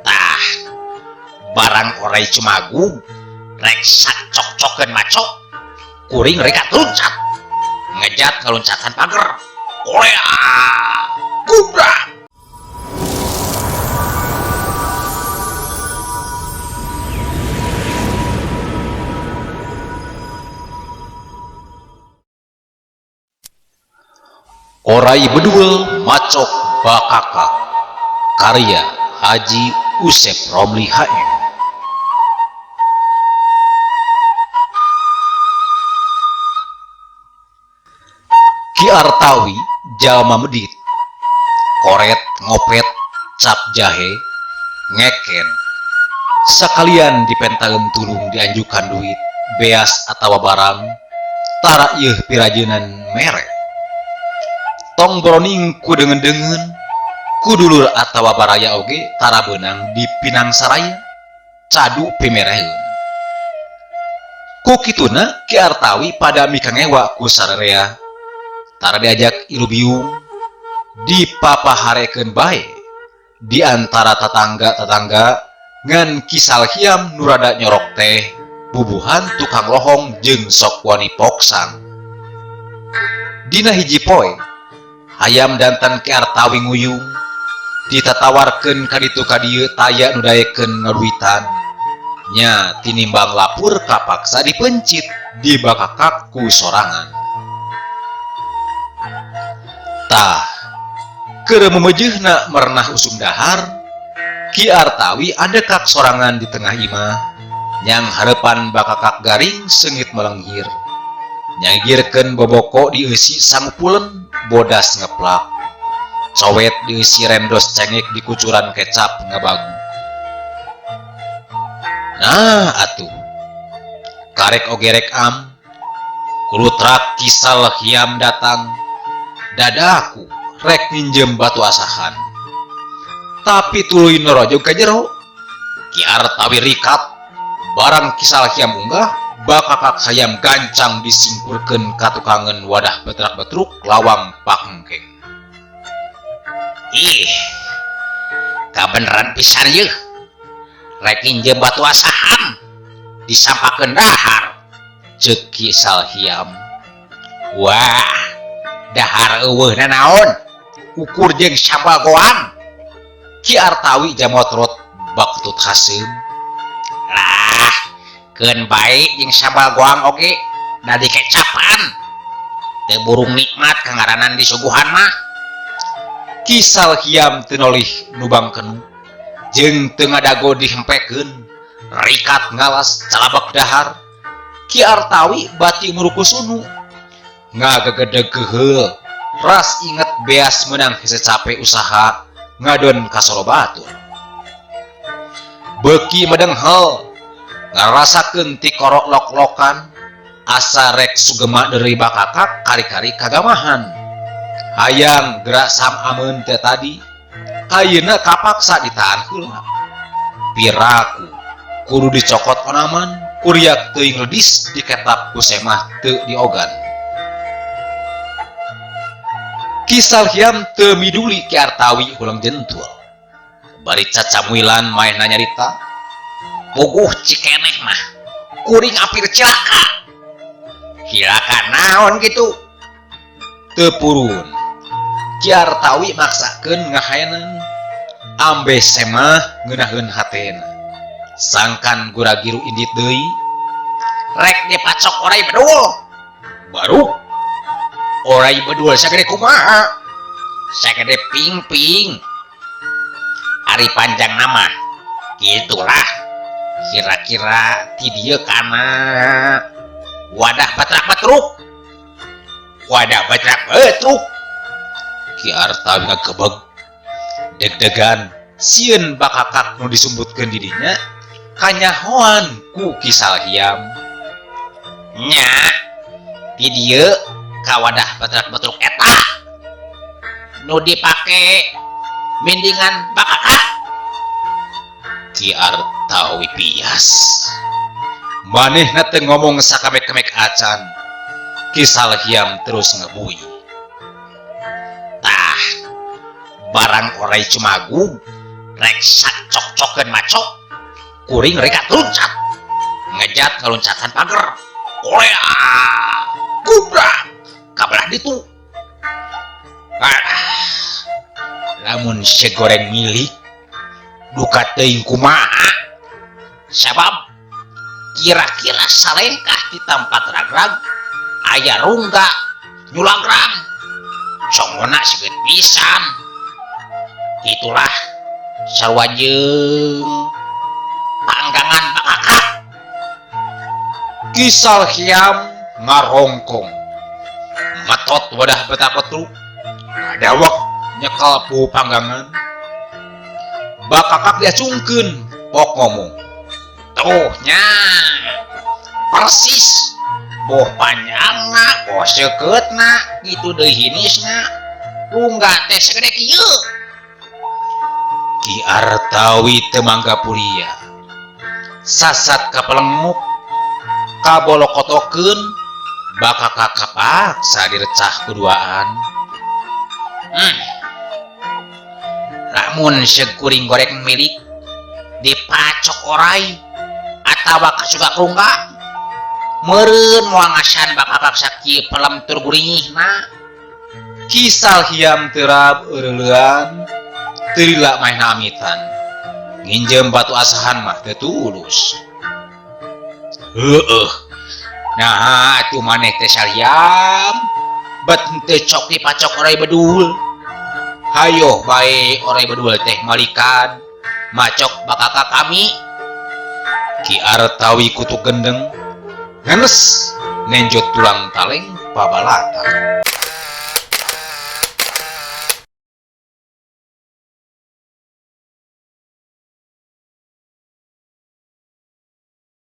Tah, barang orai cumagu rek cok-coken macok kuring reka loncat ngejat ngeloncatan pagar olea gubrak. Orai bedul macok bakaka karya Haji Usep Romli HM. Ki Artawi jalma medit koret ngopet cap jahe ngeken sekalian dipentaeun tulung dianjukan duit beas atawa barang tara ieuh pirajeunnan mere tong broning ku dengen-dengen ku dulur atawa baraya oge tara beunang di Pinang Saraya cadu pimereheun. Ku kituna Ki Artawi pada mikangewa ku sararea tara diajak ilubiung dipapaharekeun bae di antara tetangga-tetangga ngan kisal hiam nurada nyorok teh bubuhan tukang lohong jeung sok wani poksang. Dina hiji poe hayam danten Ki Artawi nguyung ditatawarkeun ka ditu ka dieu taya nu daekeun ngaduitan nya tinimbang lapur kapaksa dipencit di bakakak ku sorangan. Tah keur memejehna merenah usum dahar Ki Artawi adekak sorangan di tengah imah nyang harepan bakakak garing seungit melenggir nyagirkeun boboko dieusi sangpulen bodas ngeplak cowet dieusi rendos cengek di kucuran kecap ngabagu. Nah atuh karek ogerek am kulutrak kisal hiam datang dadaku rek minjem batu asahan tapi tuluy norojo ka jero. Ki Artawi rikat barang kisal hiam unggah bakakak hayam gancang disimpulkeun ka tukangan wadah betrak-betruk lawang pakengkeng. Ih kabeneran pisan yeuh rek minjem batu asahan disampakeun dahar ceuk kisal hiam. Wah dahar eueuhna naon ukur jeung sabagoan. Ki Artawi jamotrot baktut haseum. Lah keun bae jeung sabagoang oge da dikecapan teu burung nikmat kangaranan disuguhan mah. Kisal hiam teu nolih nubangkeun jeung teu ngadago dihempekeun rikat ngalas calabak dahar. Ki Artawi bati nguruku sunu ngagegedeg keheul ras inget beas menang hese capek usaha ngadon ka Sorobatur. Beuki medenghel ngarasakeun ti korok lok-lokan asa rek sugema deui bakakak kari-kari kagamahan hayang gerak sam ameun teh tadi ayeuna kapaksa ditahan heula. Piraku kudu dicokot onaman kuriak teuing ledis diketap ku semah teu diogan. Kisal hiam teu miduli Ki Artawi ulang jentul bari cacamuilan maehna nyarita puguh cikeneh mah kuring apir cilaka. Cilaka naon gitu teu purun. Ki Artawi maksakeun ngahaenan ambe semah ngeunaheun hatena sangkan gura-giru indit deui rek dipacok orai bedul baru orai bedul sagede kumaha sagede ping-ping ari panjang nama gitulah kira-kira ti dieu kana wadah batrak-batruk. Wadah batrak-batruk Ki Artawi ngagebeg deg-degan sieun bakakak nu disumbutkeun di dinya kanyahoan ku kisal hiam. Nya di dieu ka wadah batrak-batruk eta nu dipake mendingan bakakak. Ki Artawi pias manehna teu ngomong sakamek-kamek acan. Kisal hiam terus ngebui. Tah barang orai cumagu rek cok-cokeun macok kuring reka loncat ngejat ngeloncatan pagar Korea gubrak kabelah ditu lamun segoreng milik duka teuing kumaha sabab kira-kira salengkah di tempat ragrag aya rungga nyulagrang songona seget pisan itulah sarwajeng panggangan bakakak Kisal Hyam ngarongkong matot wadah betapetu dawak nyekal pu panggangan bakakak dia cungkeun pok ngomong tuh nya persis boh panjangna boh sekeutna gitu deui hinisna rungga teh segede kieu Ki Artawi teu mangga puria sasat kapelenguk kabolokotokeun bakakak kapaksa direcah kuduaan lamun sekuring goreng milik dipacok orai atawa kasuga rungga meureun moal ngasan bakakak sakieu pelem tur guringihna Kisal Hyam terab eureulean teu lila maeh namitan nginjem batu asahan mah teu tulus heueuh nah atuh maneh teh Salyam bet henteu cok dipacok orai bedul hayo bae orai bedul teh malikan macok bakakak kami Ki Artawi kutu gendeng ngenes nenjot tulang taleng pabalata